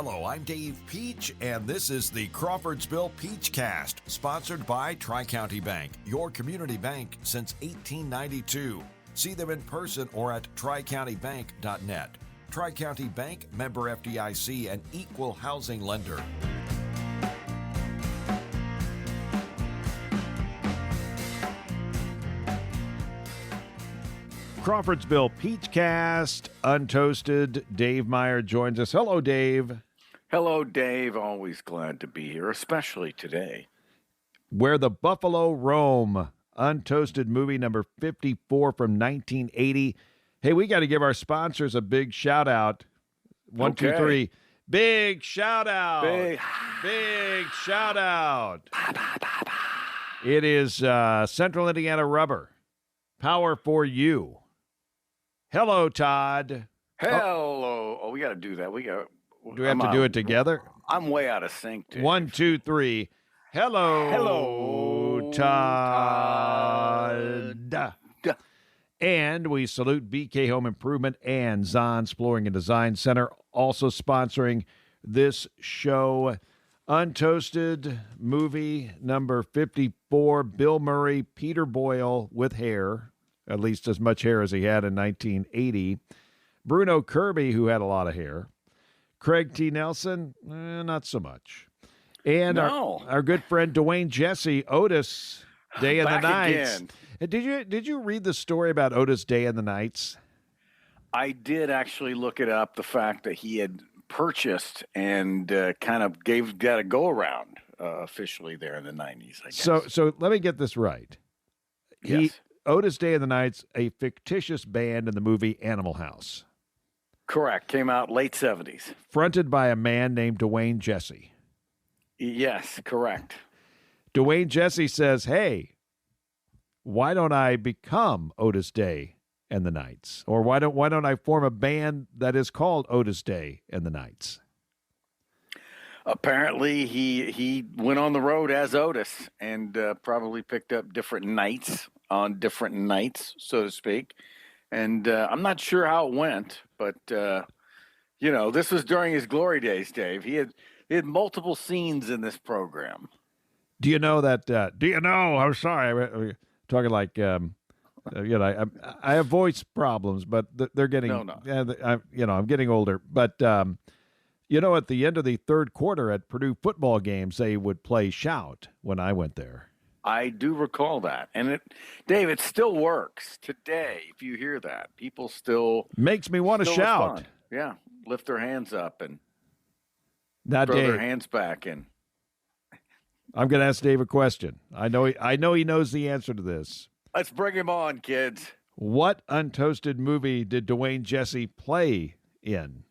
Hello, I'm Dave Peach, and this is the Crawfordsville Peachcast, sponsored by Tri-County Bank, your community bank since 1892. See them in person or at tricountybank.net. Tri-County Bank, member FDIC, and equal housing lender. Crawfordsville Peachcast, Untoasted. Dave Meyer joins us. Hello, Dave. Hello, Dave. Always glad to be here, especially today. Where the Buffalo Roam, Untoasted movie number 54 from 1980. Hey, we got to give our sponsors a big shout out. One, Okay. two, three. Big shout out. Big shout out. It is Central Indiana Rubber. Power for you. Hello, Todd. Hello. Oh, we got to do that. Do we have to do it together? I'm way out of sync, Dave. 1, 2, 3. Hello, Todd. And we salute BK Home Improvement and Zahn's Flooring and Design Center, also sponsoring this show. Untoasted movie number 54, Bill Murray, Peter Boyle with hair, at least as much hair as he had in 1980. Bruno Kirby, who had a lot of hair. Craig T. Nelson, not so much. And our good friend Dwayne Jesse, Otis, Day and the Nights. Again. Did you read the story about Otis Day and the Nights? I did actually look it up, the fact that he had purchased and kind of got a go-around officially there in the 90s, I guess. So let me get this right. Yes. Otis Day and the Nights, a fictitious band in the movie Animal House. Correct. Came out late 70s. Fronted by a man named Dwayne Jesse. Yes, correct. Dwayne Jesse says, hey, why don't I become Otis Day and the Nights? Or why don't I form a band that is called Otis Day and the Nights? Apparently, he went on the road as Otis and probably picked up different nights on different nights, so to speak. And I'm not sure how it went, but, this was during his glory days, Dave. He had multiple scenes in this program. Do you know that? I'm sorry. I'm talking like, I have voice problems, but they're getting. No. I'm getting older. But at the end of the third quarter at Purdue football games, they would play Shout when I went there. I do recall that, and Dave, it still works today. If you hear that, people still makes me want to shout. Respond. Yeah, lift their hands up and now, throw Dave, their hands back in. I'm going to ask Dave a question. I know he knows the answer to this. Let's bring him on, kids. What Untoasted movie did Dwayne Jesse play in?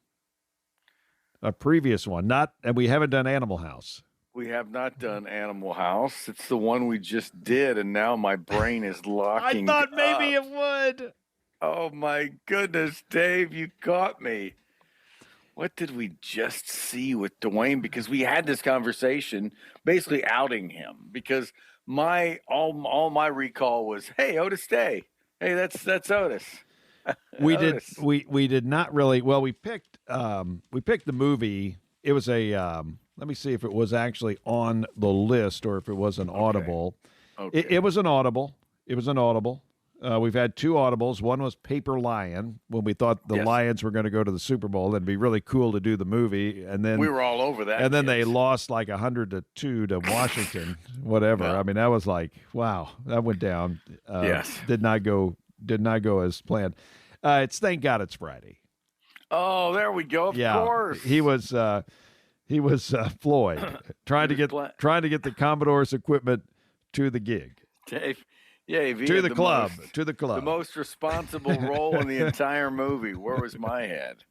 A previous one, and we haven't done Animal House. We have not done Animal House. It's the one we just did, and now my brain is locking. I thought maybe it would. Oh, my goodness, Dave, you caught me. What did we just see with Dwayne? Because we had this conversation basically outing him because all my recall was, hey, Otis Day. Hey, that's Otis. Otis. We did not really. Well, we picked the movie. It was a let me see if it was actually on the list or if it was an audible. Okay. It was an audible. We've had two audibles. One was Paper Lion when we thought the Lions were going to go to the Super Bowl. It'd be really cool to do the movie, and then we were all over that. And then they lost like 100-2 to Washington. Whatever. Yeah. I mean, that was like, wow, that went down. Yes, did not go as planned. It's Thank God It's Friday. Oh, there we go. Of course, he was Floyd trying to get the Commodore's equipment to the gig. Dave. Yeah, to the club. The most responsible role in the entire movie. Where was my head?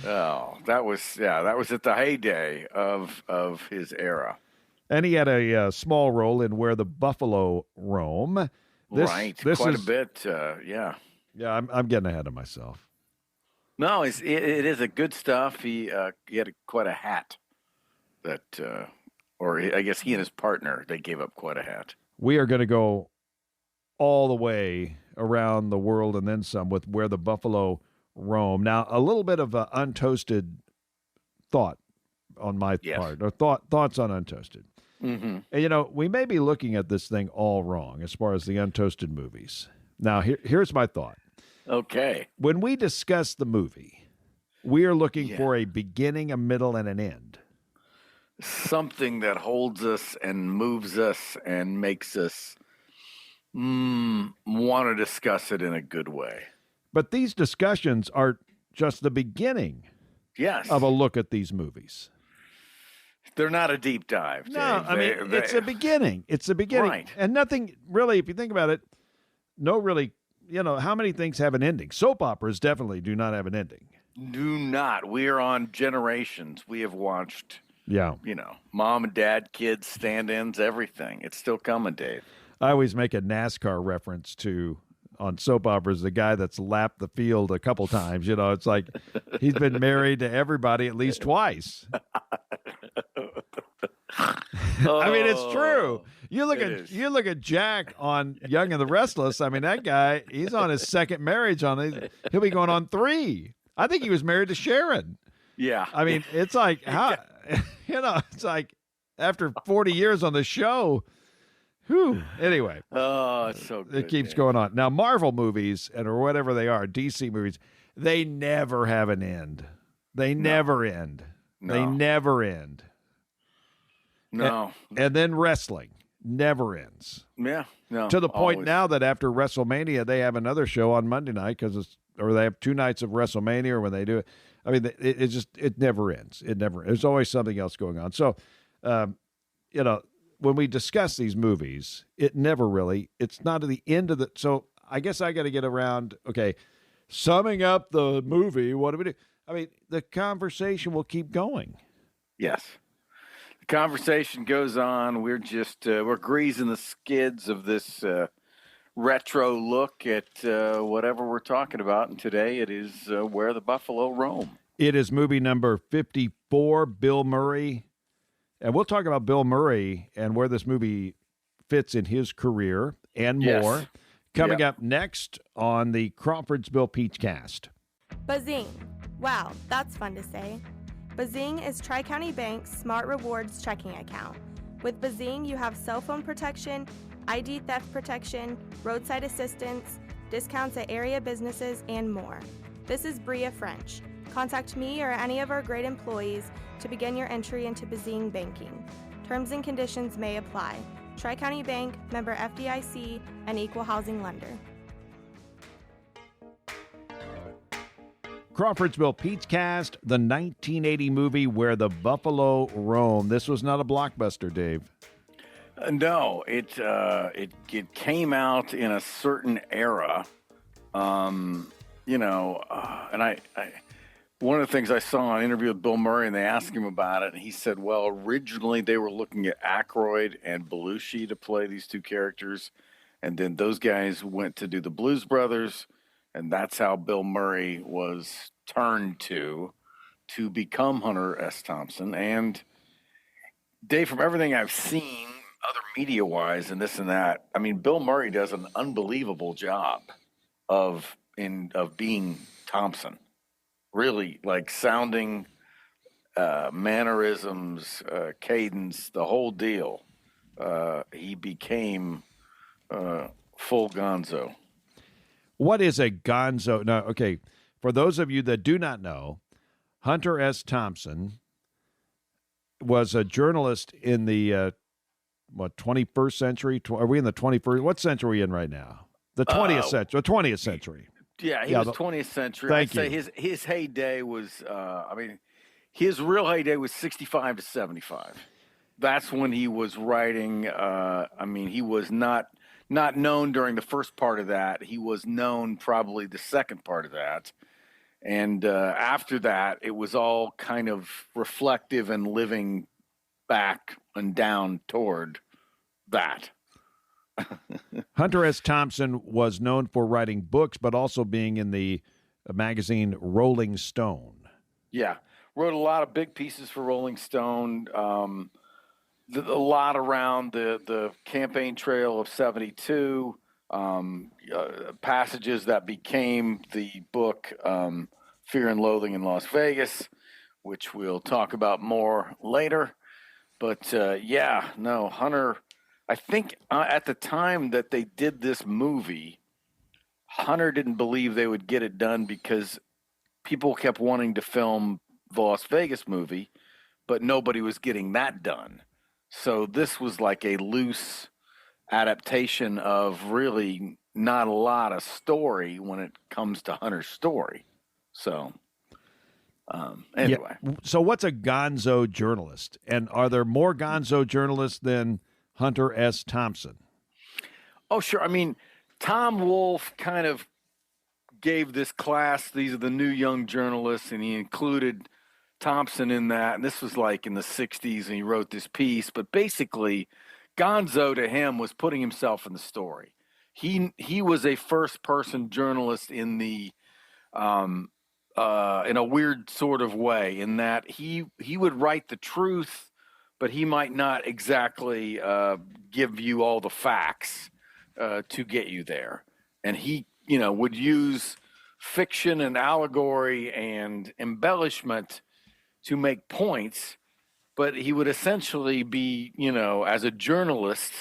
Oh, that was at the heyday of his era. And he had a small role in Where the Buffalo Roam. Quite a bit. Yeah. Yeah, I'm getting ahead of myself. No, it is a good stuff. He had quite a hat that, or I guess he and his partner, they gave up quite a hat. We are going to go all the way around the world and then some with Where the Buffalo Roam. Now, a little bit of Untoasted thought on my Yes. part, or thoughts on Untoasted. Mm-hmm. And, we may be looking at this thing all wrong as far as the Untoasted movies. Now, here's my thought. Okay. When we discuss the movie, we are looking Yeah. for a beginning, a middle, and an end. Something that holds us and moves us and makes us want to discuss it in a good way. But these discussions are just the beginning Yes. of a look at these movies. They're not a deep dive. No, Dave. I mean, it's a beginning. It's a beginning. Right. And nothing really, if you think about it, how many things have an ending? Soap operas definitely do not have an ending. Do not. We are on generations. We have watched, Yeah. mom and dad, kids, stand-ins, everything. It's still coming, Dave. I always make a NASCAR reference to, on soap operas, the guy that's lapped the field a couple times. It's like he's been married to everybody at least twice. I mean, it's true. You look at Jack on Young and the Restless. I mean, that guy, he's on his second marriage. He'll be going on 3. I think he was married to Sharon. Yeah. I mean, it's like how it's like after 40 years on the show. Whew. Anyway. Oh, it's so good. It keeps going on. Now, Marvel movies or whatever they are, DC movies, they never have an end. They never end. No. They never end. No. And then wrestling never ends. Yeah. No. To the point always. now that after WrestleMania, they have another show on Monday night or they have 2 nights of WrestleMania, or when they do it. I mean, it never ends. There's always something else going on. So, when we discuss these movies, it's not at the end of so I guess I got to get around, okay, summing up the movie, what do we do? I mean, the conversation will keep going. Yes. The conversation goes on. We're just, we're greasing the skids of this retro look at whatever we're talking about. And today it is Where the Buffalo Roam. It is movie number 54, Bill Murray. And we'll talk about Bill Murray and where this movie fits in his career and more. Yes. Coming up next on the Crawfordsville Peachcast. Bazing. Wow, that's fun to say. Bazing is Tri-County Bank's Smart Rewards checking account. With Bazing, you have cell phone protection, ID theft protection, roadside assistance, discounts at area businesses, and more. This is Bria French. Contact me or any of our great employees to begin your entry into Bazing banking. Terms and conditions may apply. Tri-County Bank, member FDIC, and equal housing lender. Crawfordsville Peachcast, the 1980 movie Where the Buffalo Roam. This was not a blockbuster, Dave. No, it came out in a certain era, and I one of the things I saw on an interview with Bill Murray, and they asked him about it, and he said, well, originally they were looking at Aykroyd and Belushi to play these 2 characters, and then those guys went to do the Blues Brothers, and that's how Bill Murray was turned to become Hunter S. Thompson. And Dave, from everything I've seen, other media-wise and this and that, I mean, Bill Murray does an unbelievable job of being Thompson. Really, like sounding, mannerisms, cadence, the whole deal. He became full gonzo. What is a gonzo? No, okay. For those of you that do not know, Hunter S. Thompson was a journalist in the 21st century? Are we in the 21st? What century are we in right now? The 20th century. 20th century. Yeah, he was 20th century. Thank I'd say his heyday was, his real heyday was 65 to 75. That's when he was writing. He was not known during the first part of that. He was known probably the second part of that. And after that, it was all kind of reflective and living back and down toward that. Hunter S. Thompson was known for writing books, but also being in the magazine Rolling Stone. Yeah, wrote a lot of big pieces for Rolling Stone. A lot around the campaign trail of 72, passages that became the book Fear and Loathing in Las Vegas, which we'll talk about more later. But Hunter, I think at the time that they did this movie, Hunter didn't believe they would get it done because people kept wanting to film the Las Vegas movie, but nobody was getting that done. So this was like a loose adaptation of really not a lot of story when it comes to Hunter's story. So anyway. Yeah. So what's a gonzo journalist? And are there more gonzo journalists than Hunter S. Thompson? Oh, sure. I mean, Tom Wolfe kind of gave this class, these are the new young journalists, and he included Thompson in that. And this was like in the 60s, and he wrote this piece. But basically, gonzo to him was putting himself in the story. He was a first-person journalist in the in a weird sort of way, in that he would write the truth, but he might not exactly give you all the facts to get you there. And he, would use fiction and allegory and embellishment to make points, but he would essentially be, as a journalist,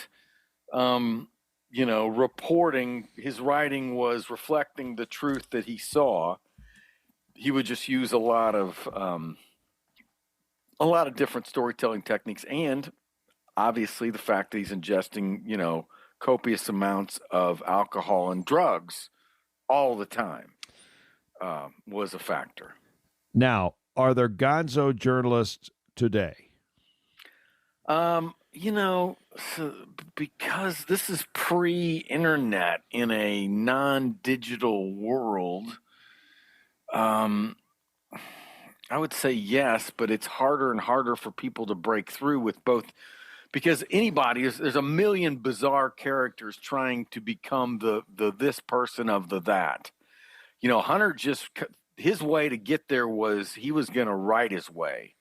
reporting. His writing was reflecting the truth that he saw. He would just use a lot of different storytelling techniques, and obviously the fact that he's ingesting, copious amounts of alcohol and drugs all the time was a factor. Now, are there gonzo journalists today? Because this is pre-internet in a non-digital world, I would say yes, but it's harder and harder for people to break through with both, because there's a million bizarre characters trying to become the this person of the that. Hunter his way to get there was he was going to write his way.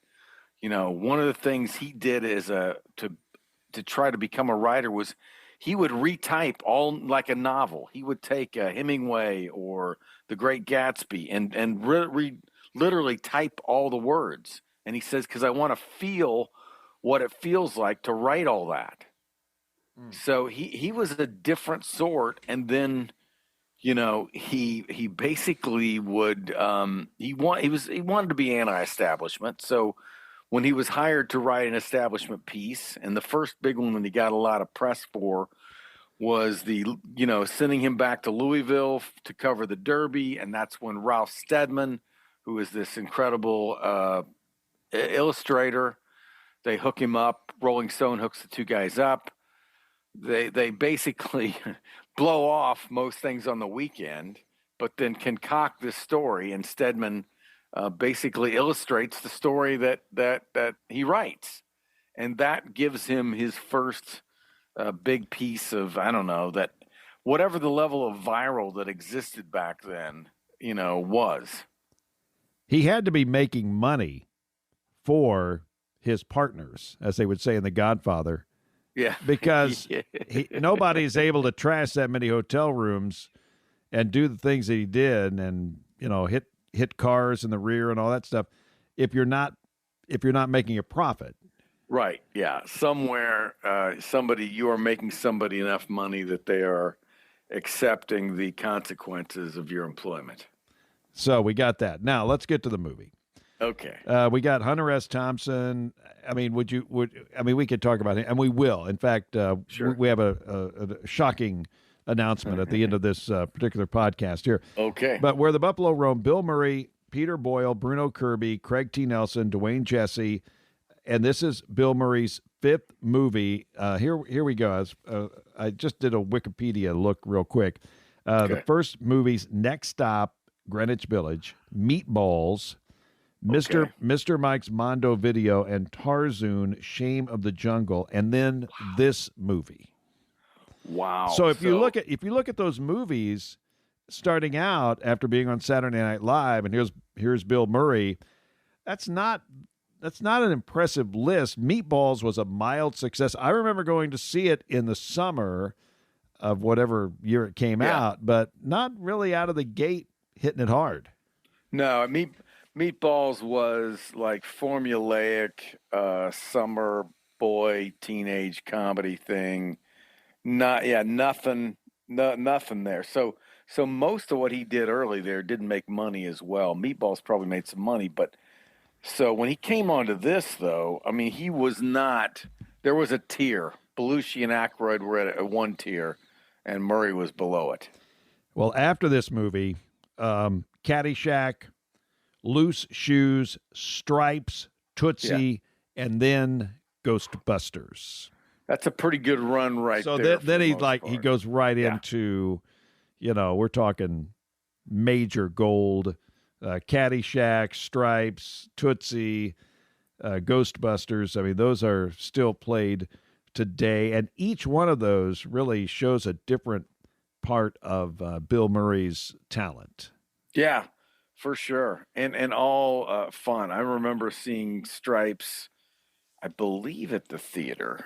One of the things he did to try to become a writer was he would retype all like a novel. He would take Hemingway or The Great Gatsby and literally type all the words. And he says, because I want to feel what it feels like to write all that. So he was a different sort. And then, he basically would he wanted to be anti-establishment. So when he was hired to write an establishment piece, and the first big one that he got a lot of press for was sending him back to Louisville to cover the Derby. And that's when Ralph Steadman, who is this incredible illustrator, they hook him up. Rolling Stone hooks the two guys up. They basically blow off most things on the weekend, but then concoct this story, and Steadman basically illustrates the story that he writes. And that gives him his first big piece of, that whatever the level of viral that existed back then, was. He had to be making money for his partners, as they would say in The Godfather. Yeah. Because nobody's able to trash that many hotel rooms and do the things that he did and, hit cars in the rear and all that stuff if you're not making a profit. Right. Yeah. Somewhere, you are making somebody enough money that they are accepting the consequences of your employment. So we got that. Now let's get to the movie. Okay. We got Hunter S. Thompson. I mean, we could talk about him, and we will. In fact, sure. We have a shocking announcement at the end of this particular podcast here. Okay. But where the Buffalo roam, Bill Murray, Peter Boyle, Bruno Kirby, Craig T. Nelson, Dwayne Jesse, and this is Bill Murray's fifth movie. Here we go. I just did a Wikipedia look real quick. Okay. The first movie's Next Stop, Greenwich Village, Meatballs, Mr. Mike's Mondo Video, and Tarzoon, Shame of the Jungle, and then this movie. Wow. So if you look at those movies, starting out after being on Saturday Night Live, and here's Bill Murray, that's not an impressive list. Meatballs was a mild success. I remember going to see it in the summer of whatever year it came out, but not really out of the gate hitting it hard. No, Meatballs was like formulaic summer boy teenage comedy thing. Nothing, nothing there. So most of what he did early there didn't make money as well. Meatballs probably made some money, but so when he came onto this, though, I mean, he was not. There was a tier. Belushi and Aykroyd were at one tier, and Murray was below it. Well, after this movie, Caddyshack, Loose Shoes, Stripes, Tootsie, and then Ghostbusters. That's a pretty good run, right so there. So then he part. goes right into, we're talking major gold. Caddyshack, Stripes, Tootsie, Ghostbusters. I mean, those are still played today, and each one of those really shows a different part of Bill Murray's talent. Yeah, for sure, and all fun. I remember seeing Stripes, I believe, at the theater,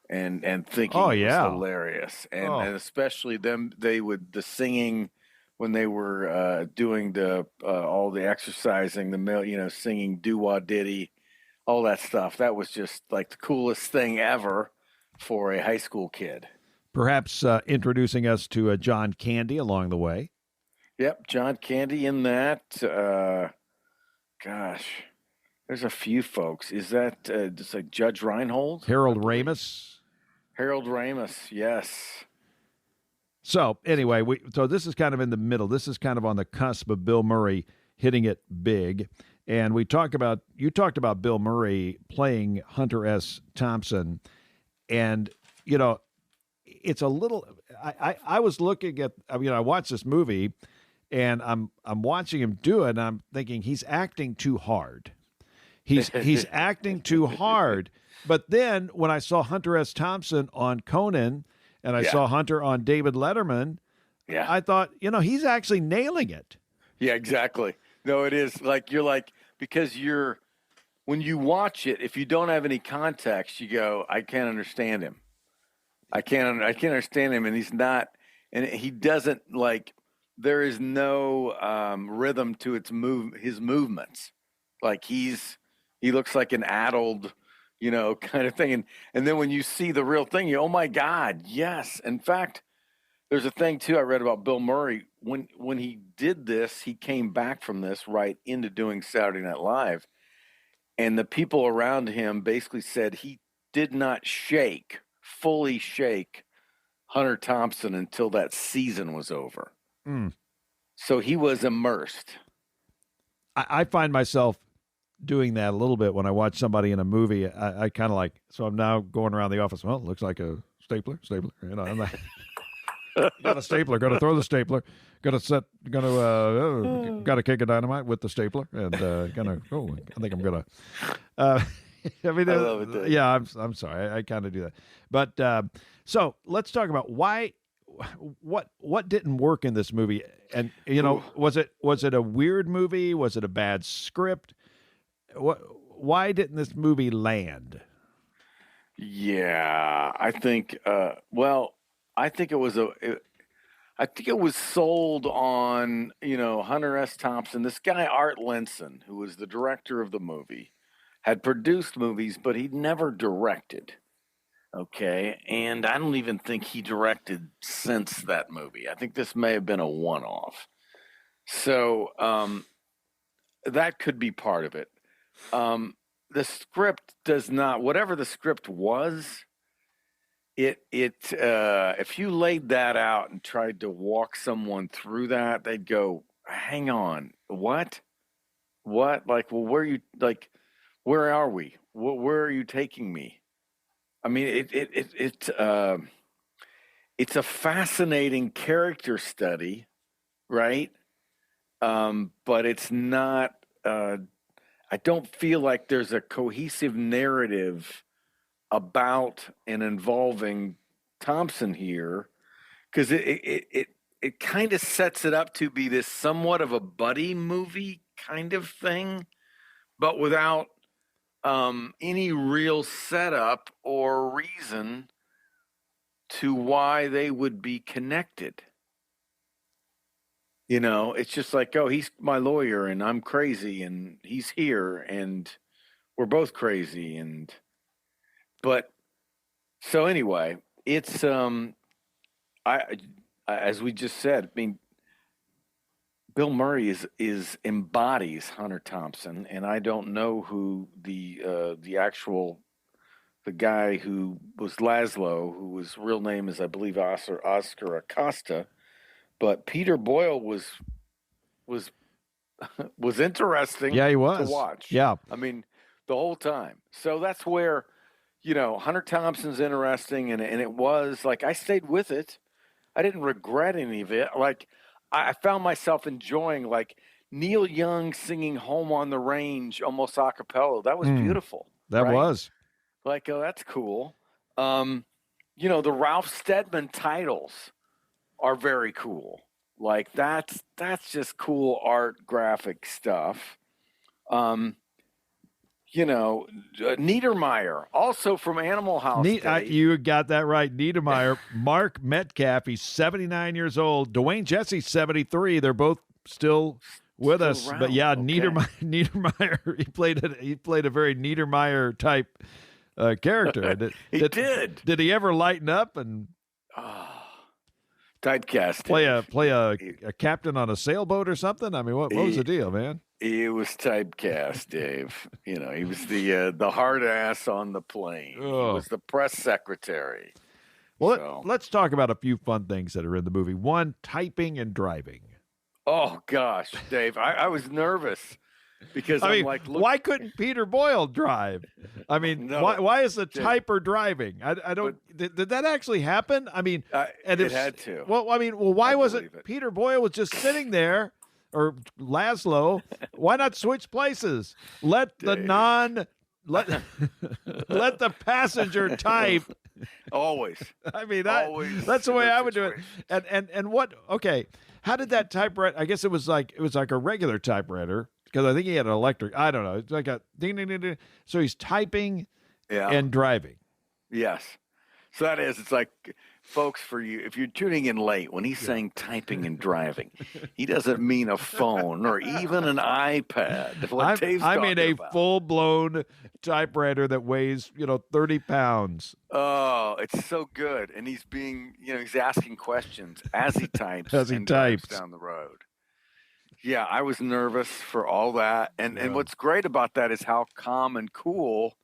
and thinking it was hilarious, and especially the singing. When they were doing all the exercising, singing doo-wah ditty, all that stuff, that was just like the coolest thing ever for a high school kid. Perhaps introducing us to John Candy along the way. Yep, John Candy in that. Gosh, there's a few folks. Is that just like Judge Reinhold? Harold Ramis. Harold Ramis, yes. So anyway, so this is kind of in the middle. This is kind of on the cusp of Bill Murray hitting it big. And you talked about Bill Murray playing Hunter S. Thompson. And, it's a little, I was looking at, I watched this movie and I'm watching him do it and I'm thinking he's acting too hard. He's acting too hard. But then when I saw Hunter S. Thompson on Conan, and I saw Hunter on David Letterman, I thought, he's actually nailing it. Yeah, exactly. No, it is because when you watch it, if you don't have any context, you go, I can't understand him. I can't understand him. And he's not, and he doesn't there is no rhythm to his movements. Like he looks like an addled, kind of thing. And then when you see the real thing, oh my God, yes. In fact, there's a thing too I read about Bill Murray. When he did this, he came back from this right into doing Saturday Night Live. And the people around him basically said he did not fully shake Hunter Thompson until that season was over. Mm. So he was immersed. I find myself doing that a little bit when I watch somebody in a movie. I kind of so I'm now going around the office. Well, it looks like a stapler. I'm like, got a stapler. Got to throw the stapler. Got a cake of dynamite with the stapler, and I think I'm gonna. I love it. Dave. Yeah, I'm sorry. I kind of do that, but so let's talk about what didn't work in this movie, and was it a weird movie? Was it a bad script? Why didn't this movie land? Yeah, I think. I think it was sold on Hunter S. Thompson. This guy Art Linson, who was the director of the movie, had produced movies, but he'd never directed. Okay, and I don't even think he directed since that movie. I think this may have been a one-off. So that could be part of it. The script does not, whatever the script was, if you laid that out and tried to walk someone through that, they'd go, hang on, what? Well, where are we? Where are you taking me? I mean, it's a fascinating character study, right? But it's not, I don't feel like there's a cohesive narrative about and involving Thompson here, because it kind of sets it up to be this somewhat of a buddy movie kind of thing, but without any real setup or reason to why they would be connected. It's just like, oh, he's my lawyer and I'm crazy and he's here and we're both crazy. But so anyway, it's, I, as we just said, I mean, Bill Murray embodies Hunter Thompson, and I don't know who the actual the guy who was Laszlo, who his real name is, I believe, Oscar Acosta, but Peter Boyle was was interesting. Yeah, he was to watch. Yeah, I mean, the whole time. So that's where Hunter Thompson's interesting, and it was like I stayed with it. I didn't regret any of it. Like I found myself enjoying like Neil Young singing "Home on the Range" almost a cappella. That was beautiful. That right? was. Like, oh, that's cool. The Ralph Steadman titles are very cool. Like that's just cool art graphic stuff. Niedermeyer, also from Animal House. You got that right. Niedermeyer, Mark Metcalf, he's 79 years old. Dwayne Jesse's 73. They're both still with us. Around. But yeah, Okay. Niedermeyer, he played a very Niedermeyer type character. He did. Did he ever lighten up and typecast? Play a captain on a sailboat or something? I mean, what was the deal, man? He was typecast, Dave. He was the hard ass on the plane. Oh. He was the press secretary. Well, let's talk about a few fun things that are in the movie. One, typing and driving. Oh gosh, Dave, I was nervous because I'm like, look, why couldn't Peter Boyle drive? I mean, No, why is the typer driving? I don't. Did that actually happen? I mean, it had to. Well, why wasn't believe it. Peter Boyle was just sitting there, or Laszlo? Why not switch places? Let the let the passenger type. Always. I mean, Always that's the in way those I would do it. And what? Okay, how did that typewriter? I guess it was like a regular typewriter because I think he had an electric. I don't know. It's like a ding ding ding ding. So he's typing and driving. Yes. So that is. It's like, folks, for you, if you're tuning in late, when he's saying typing and driving, he doesn't mean a phone or even an iPad. I mean a full-blown typewriter that weighs 30 pounds. Oh, it's so good, and he's he's asking questions as he types. Drives down the road. Yeah, I was nervous for all that, and what's great about that is how calm and cool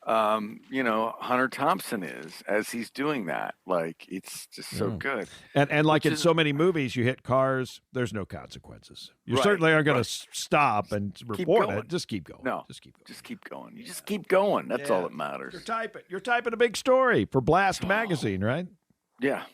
Hunter Thompson is as he's doing that. Like, it's just so good. And like in so many movies, you hit cars, there's no consequences. You certainly aren't going to stop and report it. Just keep going. No, just keep going. Just keep going. You just keep going. That's all that matters. You're typing a big story for Blast Magazine, right? Yeah.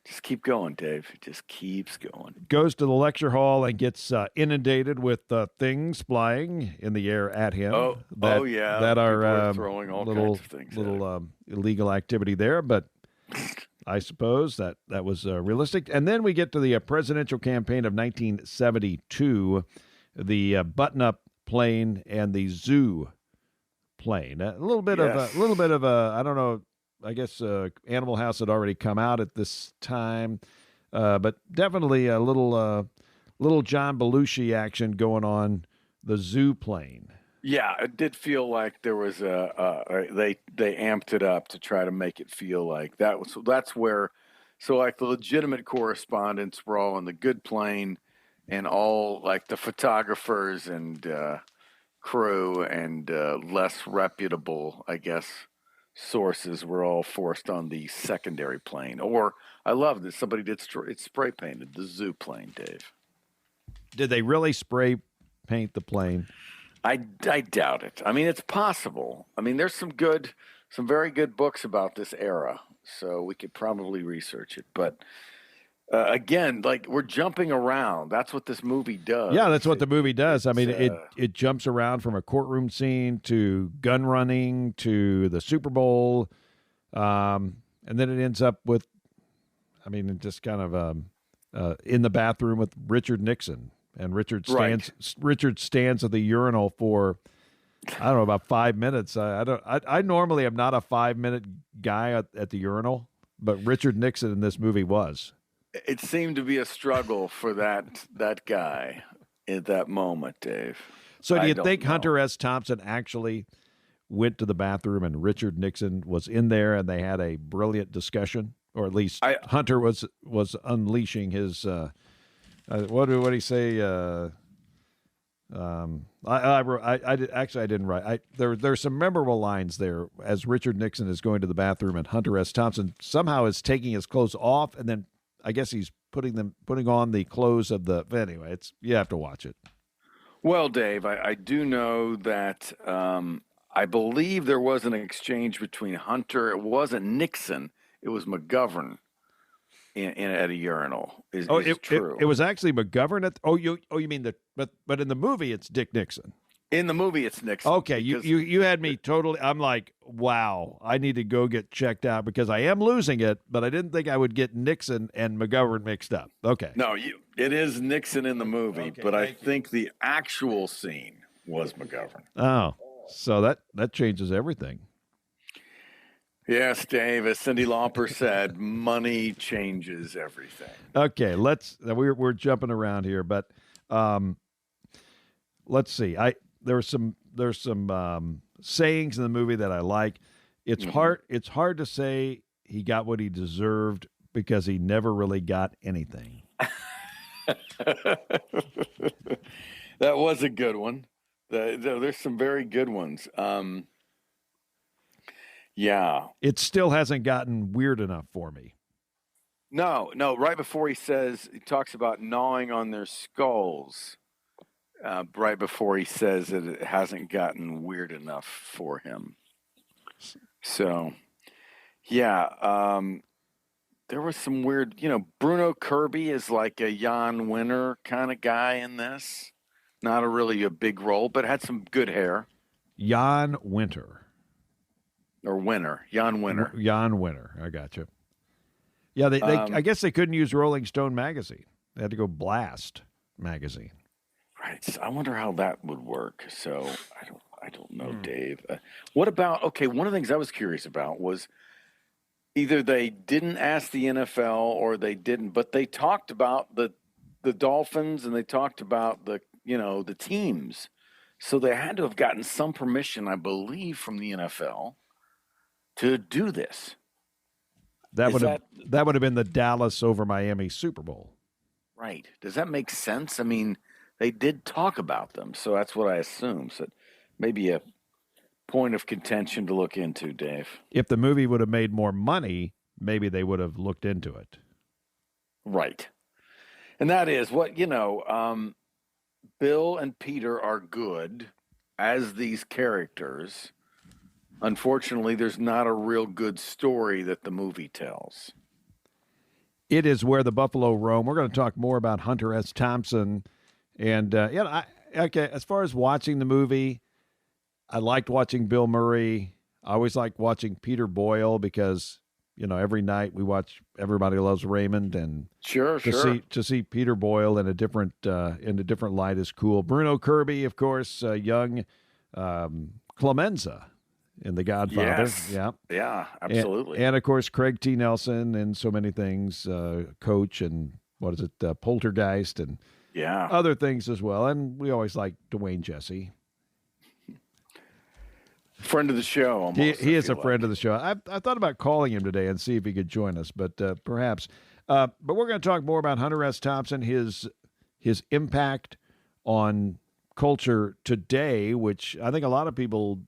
Just keep going, Dave. It just keeps going. Goes to the lecture hall and gets inundated with things flying in the air at him. That are throwing all little, kinds of things. Little illegal activity there, but I suppose that was realistic. And then we get to the presidential campaign of 1972, the button-up plane and the zoo plane. A little bit of I don't know. I guess Animal House had already come out at this time, but definitely a little John Belushi action going on the zoo plane. Yeah, it did feel like there was they amped it up to try to make it feel like that's where like the legitimate correspondents were all on the good plane, and all like the photographers and crew and less reputable, I guess, sources were all forced on the secondary plane. Or I love that somebody did it's spray painted the zoo plane, Dave. Did they really spray paint the plane? I doubt it. I mean, it's possible. I mean, there's some very good books about this era, so we could probably research it. But again, like, we're jumping around. That's what this movie does. Yeah, that's what the movie does. I mean, it jumps around from a courtroom scene to gun running to the Super Bowl, and then it ends up with, just kind of in the bathroom with Richard Nixon, and Richard stands at the urinal for, I don't know, about 5 minutes. I normally am not a 5-minute guy at the urinal, but Richard Nixon in this movie was. It seemed to be a struggle for that guy at that moment, Dave. So do I you don't think know. Hunter S. Thompson actually went to the bathroom and Richard Nixon was in there and they had a brilliant discussion? Or at least Hunter was unleashing his what did he say? I didn't write. There's some memorable lines there as Richard Nixon is going to the bathroom and Hunter S. Thompson somehow is taking his clothes off and then I guess he's putting on the clothes of the. Anyway, you have to watch it. Well, Dave, I do know that I believe there was an exchange between Hunter. It wasn't Nixon. It was McGovern at a urinal. Is true. It was actually McGovern. You mean but in the movie it's Dick Nixon. In the movie it's Nixon. Okay, you had me totally. I'm like, wow, I need to go get checked out because I am losing it, but I didn't think I would get Nixon and McGovern mixed up. Okay. No, it is Nixon in the movie, but I think the actual scene was McGovern. Oh, so that changes everything. Yes, Dave, as Cyndi Lauper said, money changes everything. Okay, we're jumping around here, but let's see. There's some sayings in the movie that I like. It's hard to say he got what he deserved because he never really got anything. That was a good one. There's some very good ones. Yeah. It still hasn't gotten weird enough for me. No. Right before he talks about gnawing on their skulls. Right before he says that it hasn't gotten weird enough for him. So, yeah. There was some weird, Bruno Kirby is like a Jan Winter kind of guy in this. Not really a big role, but had some good hair. Jan Winter. Or Winter. Jan Winter. Jan Winter. I got you. Yeah, they I guess they couldn't use Rolling Stone magazine. They had to go Blast magazine. Right. So I wonder how that would work. So I don't know, Dave. What about, one of the things I was curious about was either they didn't ask the NFL or they didn't, but they talked about the Dolphins and they talked about the teams. So they had to have gotten some permission, I believe, from the NFL to do this. That would have been the Dallas over Miami Super Bowl. Right. Does that make sense? I mean, they did talk about them, so that's what I assume. So maybe a point of contention to look into, Dave. If the movie would have made more money, maybe they would have looked into it. Right. And that is what, Bill and Peter are good as these characters. Unfortunately, there's not a real good story that the movie tells. It is where the buffalo roam. We're going to talk more about Hunter S. Thompson. And, as far as watching the movie, I liked watching Bill Murray. I always liked watching Peter Boyle because, every night we watch Everybody Loves Raymond. And to see Peter Boyle in a different light is cool. Bruno Kirby, of course, young Clemenza in The Godfather. Yes. Yeah, absolutely. And of course, Craig T. Nelson in so many things, Coach and Poltergeist and other things as well. And we always like Dwayne Jesse. Friend of the show, almost. He is a friend of the show. I thought about calling him today and see if he could join us, but perhaps. But we're going to talk more about Hunter S. Thompson, his impact on culture today, which I think a lot of people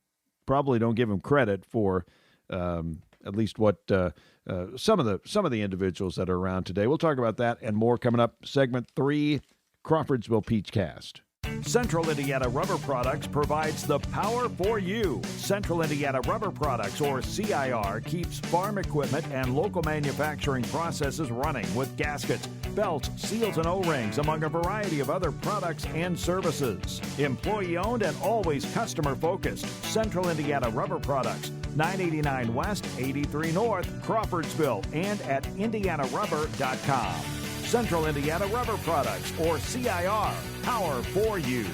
probably don't give him credit for, at least what some of the individuals that are around today. We'll talk about that and more coming up. Segment 3, Crawfordsville Peachcast. Central Indiana Rubber Products provides the power for you. Central Indiana Rubber Products, or CIR, keeps farm equipment and local manufacturing processes running with gaskets, belts, seals, and O-rings, among a variety of other products and services. Employee-owned and always customer-focused. Central Indiana Rubber Products, 989 West, 83 North, Crawfordsville, and at indianarubber.com. Central Indiana Rubber Products, or CIR, power for you.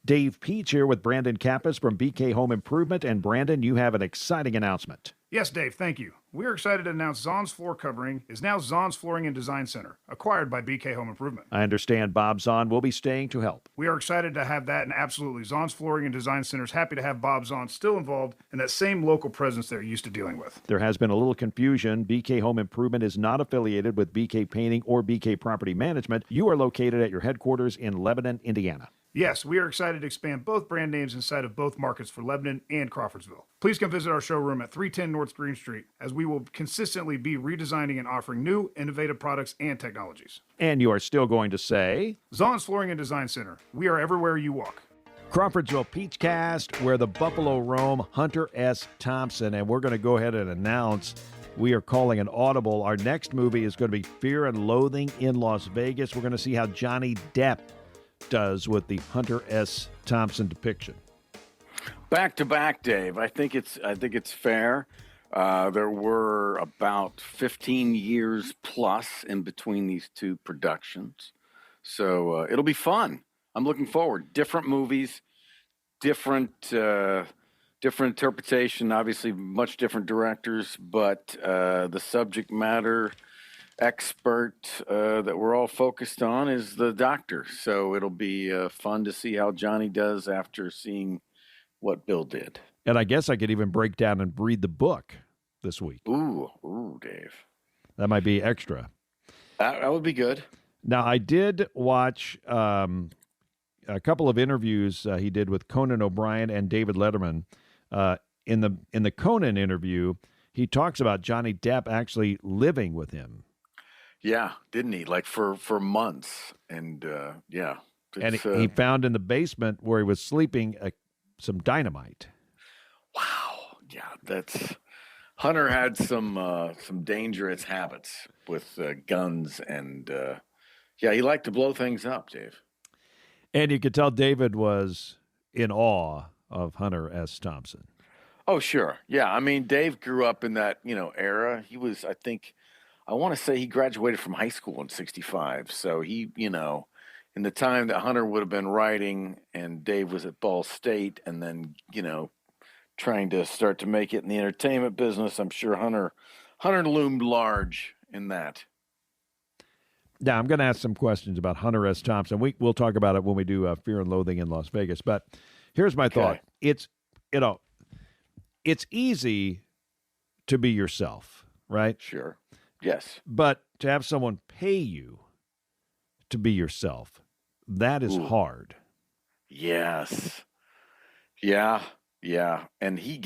Dave Peach here with Brandon Kappas from BK Home Improvement. And Brandon, you have an exciting announcement. Yes, Dave, thank you. We are excited to announce Zahn's floor covering is now Zahn's Flooring and Design Center, acquired by BK Home Improvement. I understand Bob Zahn will be staying to help. We are excited to have that, and absolutely, Zahn's Flooring and Design Center is happy to have Bob Zahn still involved in that same local presence they're used to dealing with. There has been a little confusion. BK Home Improvement is not affiliated with BK Painting or BK Property Management. You are located at your headquarters in Lebanon, Indiana. Yes, we are excited to expand both brand names inside of both markets for Lebanon and Crawfordsville. Please come visit our showroom at 310 North Green Street, as we will consistently be redesigning and offering new, innovative products and technologies. And you are still going to say, Zahn's Flooring and Design Center. We are everywhere you walk. Crawfordsville Peachcast, where the Buffalo roam, Hunter S. Thompson. And we're going to go ahead and announce we are calling an audible. Our next movie is going to be Fear and Loathing in Las Vegas. We're going to see how Johnny Depp does with the Hunter S. Thompson depiction. Back to back, Dave. I think it's fair. There were about 15 years plus in between these two productions, so it'll be fun. I'm looking forward. Different movies, different interpretation. Obviously, much different directors, but the subject matter expert that we're all focused on is the doctor. So it'll be fun to see how Johnny does after seeing what Bill did. And I guess I could even break down and read the book this week. Ooh, Dave. That might be extra. That would be good. Now, I did watch a couple of interviews he did with Conan O'Brien and David Letterman. In the Conan interview, he talks about Johnny Depp actually living with him. Yeah, didn't he? Like for months. And yeah. And he found in the basement where he was sleeping some dynamite. Wow. Yeah, Hunter had some dangerous habits with guns, and he liked to blow things up, Dave. And you could tell David was in awe of Hunter S. Thompson. Oh, sure. Yeah, I mean, Dave grew up in that, era. He was, I want to say he graduated from high school in 65. So he, in the time that Hunter would have been writing and Dave was at Ball State and then, trying to start to make it in the entertainment business, I'm sure Hunter loomed large in that. Now, I'm going to ask some questions about Hunter S. Thompson. We'll talk about it when we do Fear and Loathing in Las Vegas. But here's my thought. It's easy to be yourself, right? Sure. Yes. But to have someone pay you to be yourself, that is hard. Yes. Yeah. Yeah. And he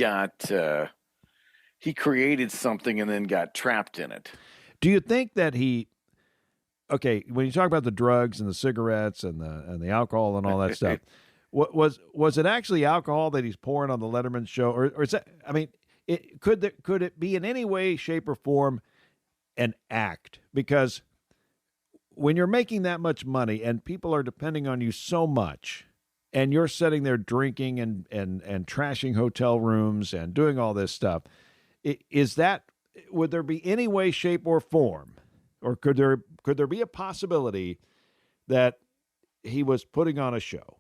created something and then got trapped in it. Do you think that when you talk about the drugs and the cigarettes and the alcohol and all that stuff, was it actually alcohol that he's pouring on the Letterman show, or is that? I mean, could it be in any way, shape, or form an act? Because when you're making that much money and people are depending on you so much, and you're sitting there drinking and trashing hotel rooms and doing all this stuff, would there be any way, shape, or form, or could there be a possibility that he was putting on a show?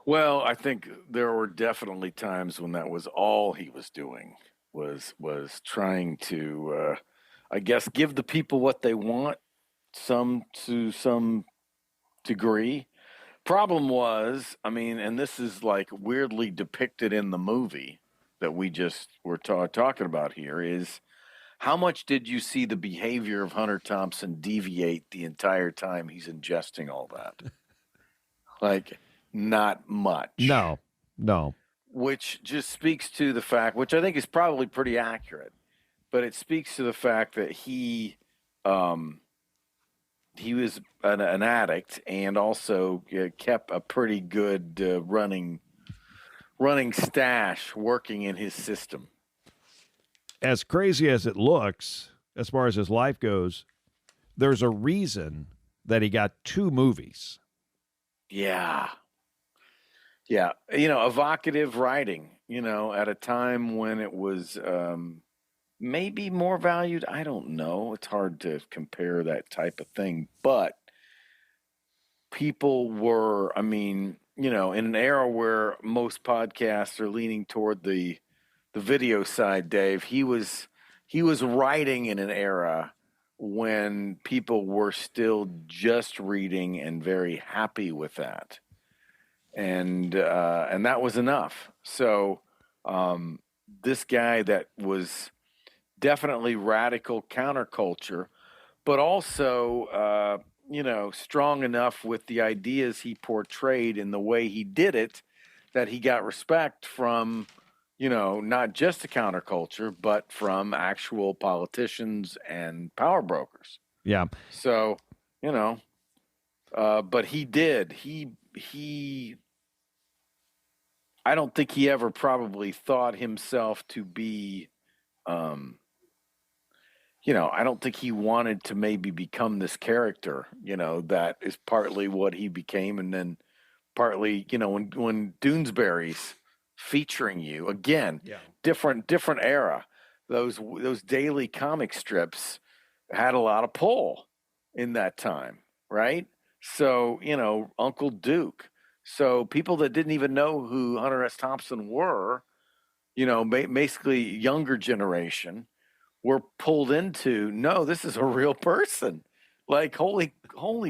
Well, I think there were definitely times when that was all he was doing, was trying to, I guess, give the people what they want, to some degree. Problem was, and this is like weirdly depicted in the movie that we just were talking about here, is how much did you see the behavior of Hunter Thompson deviate the entire time he's ingesting all that? Like, not much. No. Which just speaks to the fact, which I think is probably pretty accurate, but it speaks to the fact that he was an addict and also kept a pretty good running stash working in his system. As crazy as it looks, as far as his life goes, there's a reason that he got 2 movies. Yeah. Yeah. Evocative writing, at a time when it was maybe more valued. I don't know. It's hard to compare that type of thing. But people were, in an era where most podcasts are leaning toward the video side, Dave, he was writing in an era when people were still just reading and very happy with that, and that was enough. So this guy that was definitely radical counterculture, but also strong enough with the ideas he portrayed and the way he did it that he got respect from not just the counterculture, but from actual politicians and power brokers. Yeah. So, but he did. I don't think he ever probably thought himself to be, I don't think he wanted to maybe become this character, that is partly what he became. And then partly, when Doonesbury's featuring you again, different era. Those daily comic strips had a lot of pull in that time, right? So Uncle Duke. So people that didn't even know who Hunter S. Thompson were, basically younger generation, were pulled into, no, this is a real person. Like holy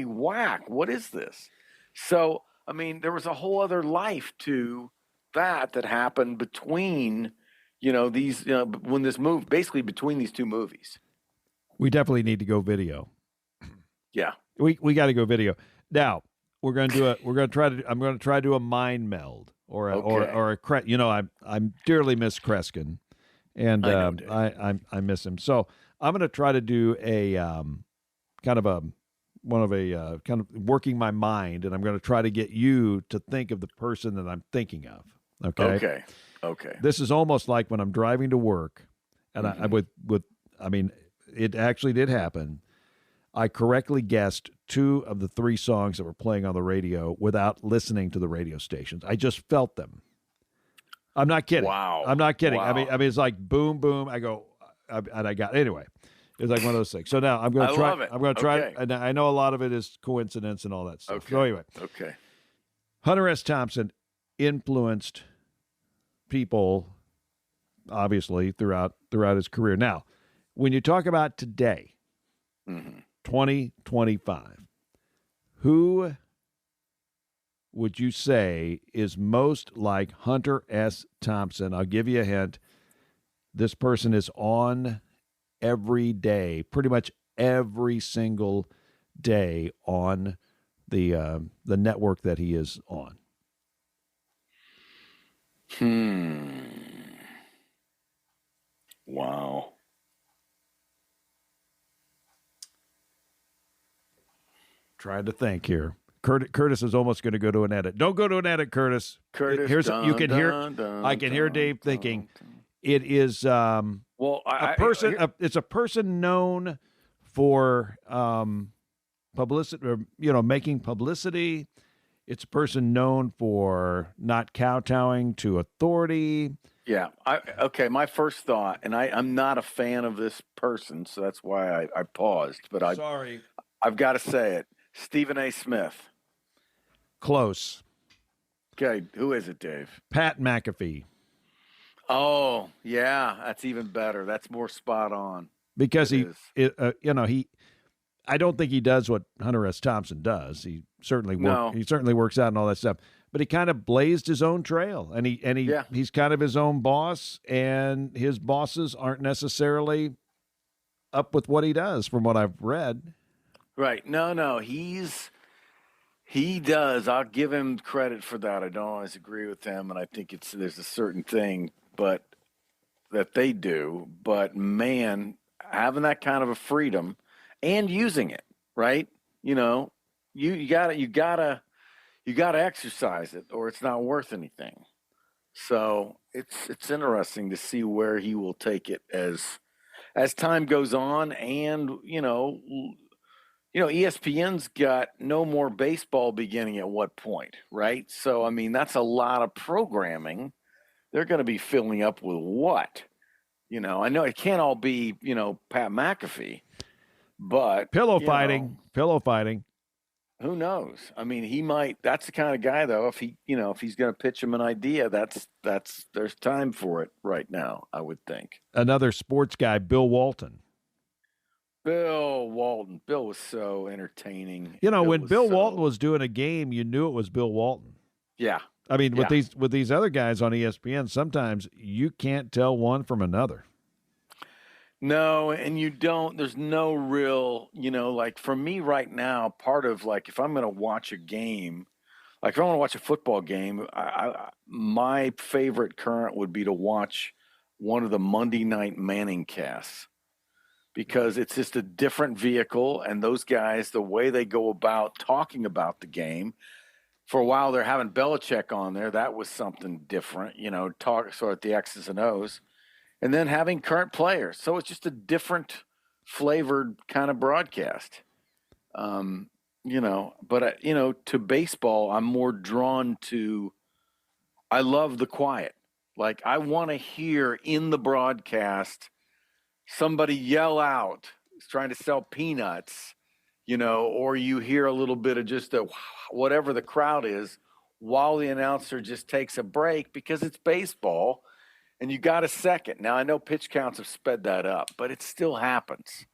whack, what is this? So I mean, there was a whole other life to that happened between, these, when this moved, basically between these two movies. We definitely need to go video. Yeah. We got to go video. Now, I'm going to try to do a mind meld or a I'm dearly miss Kreskin, and I miss him. So I'm going to try to do a kind of working my mind, and I'm going to try to get you to think of the person that I'm thinking of. Okay. This is almost like when I'm driving to work, and I mean, it actually did happen. I correctly guessed 2 of the 3 songs that were playing on the radio without listening to the radio stations. I just felt them. I'm not kidding. Wow. I'm not kidding. Wow. I mean, it's like boom, boom. I go, and I got anyway. It's like one of those things. So now I'm going to try. Love it. I'm going to try. Okay. And I know a lot of it is coincidence and all that stuff. Okay. So anyway, Hunter S. Thompson influenced people, obviously, throughout his career. Now, when you talk about today, 2025, who would you say is most like Hunter S. Thompson? I'll give you a hint. This person is on every day, pretty much every single day on the network that he is on. Wow. Trying to think here. Curtis is almost going to go to an edit. Don't go to an edit, Curtis. Curtis, you can hear. I can hear Dave thinking. It is it's a person known for publicity, or, making publicity. It's a person known for not kowtowing to authority. Yeah. My first thought, and I'm not a fan of this person, so that's why I paused. But I've got to say it. Stephen A. Smith. Close. Okay, who is it, Dave? Pat McAfee. Oh, yeah, that's even better. That's more spot on. Because I don't think he does what Hunter S. Thompson does. He certainly works out and all that stuff. But he kind of blazed his own trail, and he's kind of his own boss, and his bosses aren't necessarily up with what he does, from what I've read. Right. No, he does. I'll give him credit for that. I don't always agree with him, and I think there's a certain thing, but that they do. But man, having that kind of a freedom and using it, right? You gotta exercise it, or it's not worth anything. So it's interesting to see where he will take it as time goes on, and ESPN's got no more baseball beginning at what point, right? So, I mean, that's a lot of programming. They're going to be filling up with what? I know it can't all be, Pat McAfee, but pillow fighting. Who knows? I mean, he might. That's the kind of guy, though. If he's going to pitch him an idea, there's time for it right now, I would think. Another sports guy, Bill Walton. Bill Walton. Bill was so entertaining. When Bill Walton was doing a game, you knew it was Bill Walton. Yeah. I mean, with these other guys on ESPN, sometimes you can't tell one from another. No, and you don't. There's no real, like for me right now, part of like if I'm going to watch a game, like if I want to watch a football game, my favorite current would be to watch one of the Monday night Manning casts because it's just a different vehicle, and those guys, the way they go about talking about the game. For a while, they're having Belichick on there. That was something different, talk sort of the X's and O's. And then having current players. So it's just a different flavored kind of broadcast. But, to baseball, I'm more drawn to, I love the quiet. Like, I want to hear in the broadcast somebody yell out, trying to sell peanuts, or you hear a little bit of just whatever the crowd is while the announcer just takes a break because it's baseball. And you got a second. Now, I know pitch counts have sped that up, but it still happens,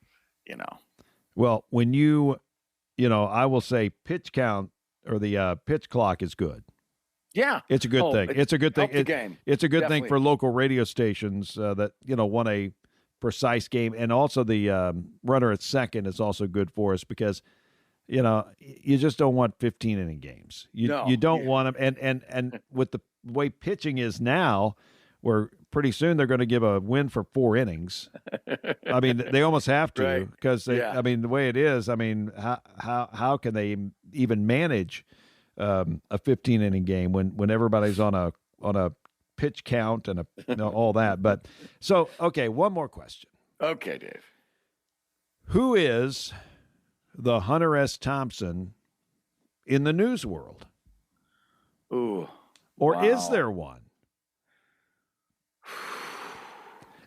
Well, when I will say pitch count or the pitch clock is good. Yeah. It's a good thing. It's a good thing. It's a good Definitely. thing for local radio stations that, want a precise game. And also the runner at second is also good for us because, you just don't want 15-inning games. You don't want them. And with the way pitching is now, where pretty soon they're going to give a win for 4 innings. I mean, they almost have to because I mean, the way it is, I mean, how can they even manage a 15-inning game when everybody's on a pitch count and all that? But so, okay, one more question. Okay, Dave. Who is the Hunter S. Thompson in the news world? Ooh. Or is there one?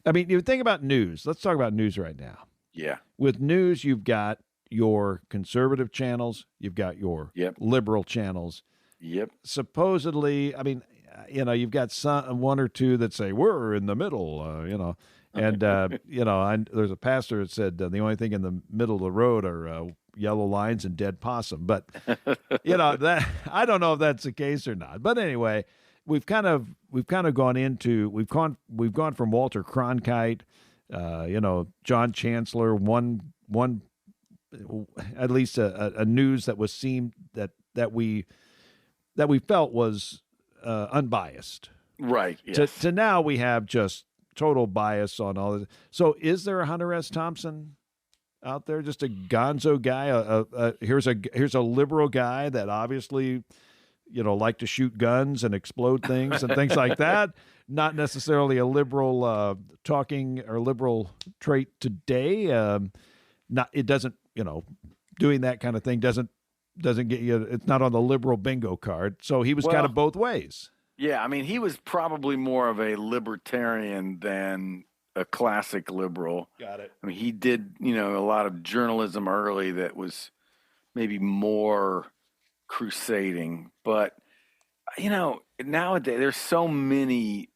I mean, you think about news. Let's talk about news right now. Yeah. With news, you've got your conservative channels. You've got your liberal channels. Yep. Supposedly, I mean, you've got one or two that say, we're in the middle, And, there's a pastor that said the only thing in the middle of the road are yellow lines and dead possum. But, that I don't know if that's the case or not. But anyway, we've kind of gone into we've gone from Walter Cronkite, John Chancellor, one at least a news that was that we felt was unbiased. Right. Yes. To now we have just total bias on all this. So is there a Hunter S. Thompson out there, just a gonzo guy? Here's a liberal guy that obviously like to shoot guns and explode things and things like that. Not necessarily a liberal talking or liberal trait today. It doesn't, doing that kind of thing doesn't get you. It's not on the liberal bingo card. So he was kind of both ways. Yeah, I mean, he was probably more of a libertarian than a classic liberal. Got it. I mean, he did, a lot of journalism early that was maybe more crusading, but nowadays there's so many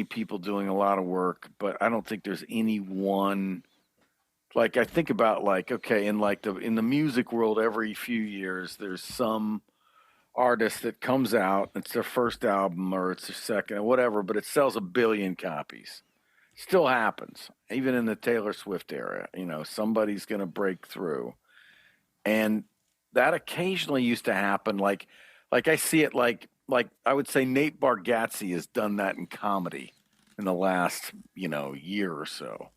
people doing a lot of work, but I don't think there's any one. Like I think about in the music world, every few years there's some artist that comes out, it's their first album or it's their second or whatever, but it sells 1 billion copies. Still happens even in the Taylor Swift era. Somebody's going to break through. And that occasionally used to happen. Like I see it like I would say Nate Bargatze has done that in comedy in the last, year or so.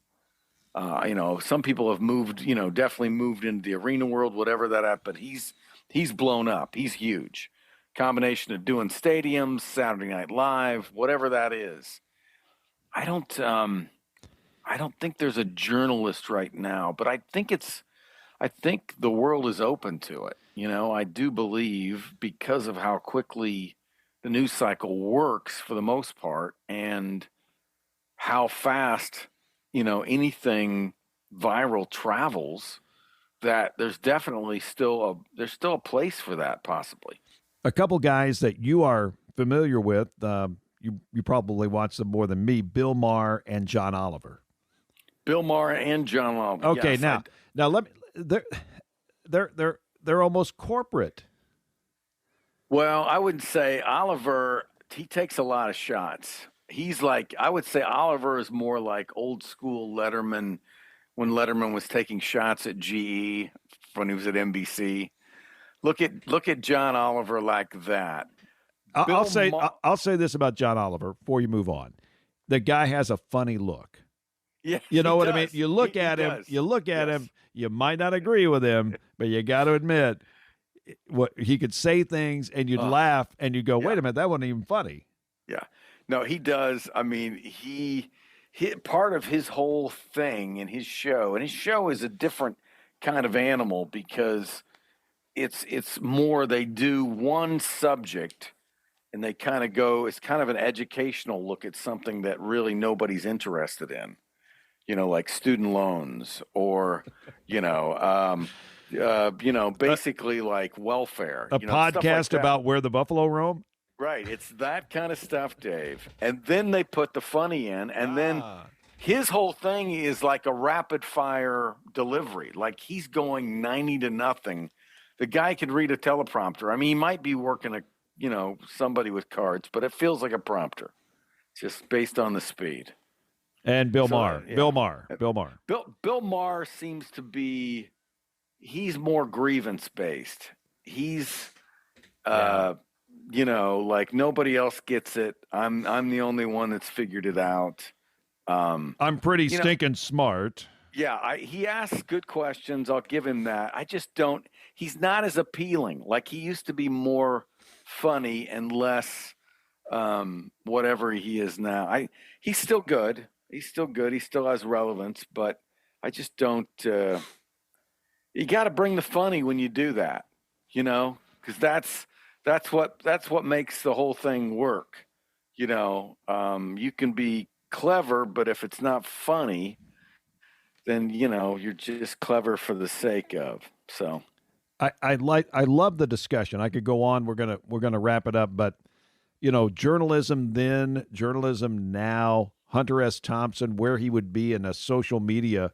Some people have moved, definitely moved into the arena world, whatever that, but he's blown up. He's huge. Combination of doing stadiums, Saturday Night Live, whatever that is. I don't think there's a journalist right now, but I think the world is open to it. I do believe because of how quickly the news cycle works for the most part and how fast, anything viral travels. that there's definitely still a place for that, possibly. A couple guys that you are familiar with, you probably watch them more than me, Bill Maher and John Oliver. Bill Maher and John Oliver. Okay, yes, now let me. They're almost corporate. Well, I would say Oliver, he takes a lot of shots. He's like, I would say Oliver is more like old school Letterman, when Letterman was taking shots at GE when he was at NBC. Look at John Oliver like that. I'll say this about John Oliver before you move on. The guy has a funny look. Yeah, you know what does. I mean? You look at him. Does. You look at Yes. him. You might not agree with him, but you got to admit, what he could say things, and you'd laugh, and you'd go, "Wait a minute, that wasn't even funny." Yeah, no, he does. I mean, he part of his whole thing in his show, and his show is a different kind of animal because it's more they do one subject and they kind of go. It's kind of an educational look at something that really nobody's interested in. Like student loans or, basically like welfare. A stuff like podcast that. about where the buffalo roam. Right. It's that kind of stuff, Dave. And then they put the funny in, and then his whole thing is like a rapid fire delivery. Like he's going 90-0. The guy can read a teleprompter. I mean, he might be working somebody with cards, but it feels like a prompter just based on the speed. And Bill Maher. Yeah. Bill Maher. Bill Maher seems to be, he's more grievance based. He's, like nobody else gets it. I'm the only one that's figured it out. I'm pretty stinking smart. Yeah, he asks good questions. I'll give him that. I just don't. He's not as appealing. Like he used to be more funny and less whatever he is now. He's still good. He's still good. He still has relevance, but I just don't. You got to bring the funny when you do that, because that's what makes the whole thing work. You can be clever, but if it's not funny, then you're just clever for the sake of. So, I love the discussion. I could go on. We're gonna wrap it up, but journalism then, journalism now. Hunter S. Thompson, where he would be in a social media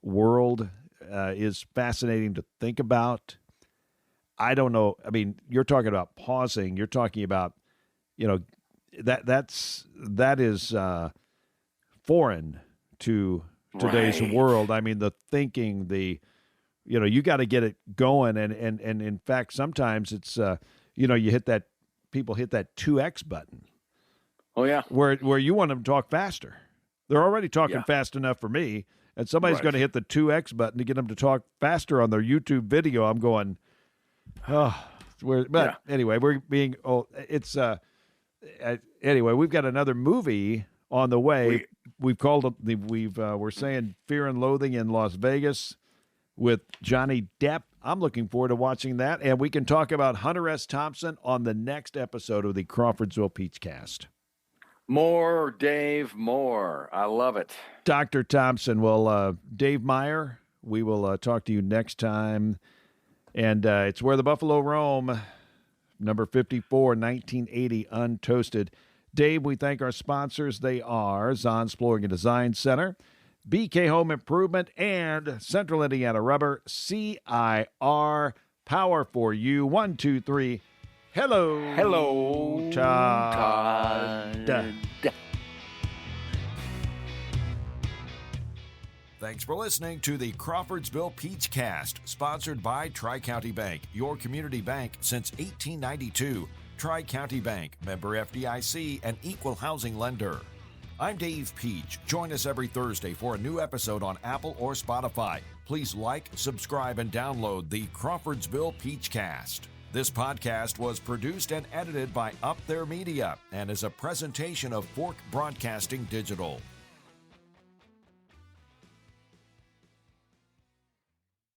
world, is fascinating to think about. I don't know. I mean, you're talking about pausing. You're talking about, that is foreign to today's world. I mean, the thinking, you got to get it going, and in fact, sometimes it's people hit that 2x button. Oh yeah, where you want them to talk faster. They're already talking fast enough for me, and somebody's going to hit the 2x button to get them to talk faster on their YouTube video. I'm going, anyway, we're being anyway, we've got another movie on the way. We've called it we're saying Fear and Loathing in Las Vegas with Johnny Depp. I'm looking forward to watching that, and we can talk about Hunter S. Thompson on the next episode of the Crawfordsville Peachcast. More, Dave, more. I love it. Dr. Thompson. Well, Dave Meyer, we will talk to you next time. And it's Where the Buffalo Roam, number 54, 1980, Untoasted. Dave, we thank our sponsors. They are Zahn's Flooring and Design Center, BK Home Improvement, and Central Indiana Rubber. CIR, power for you. 1, 2, 3. Hello, Todd. Thanks for listening to the Crawfordsville Peachcast, sponsored by Tri-County Bank, your community bank since 1892. Tri-County Bank, member FDIC, and equal housing lender. I'm Dave Peach. Join us every Thursday for a new episode on Apple or Spotify. Please like, subscribe, and download the Crawfordsville Peachcast. This podcast was produced and edited by Up There Media and is a presentation of Fork Broadcasting Digital.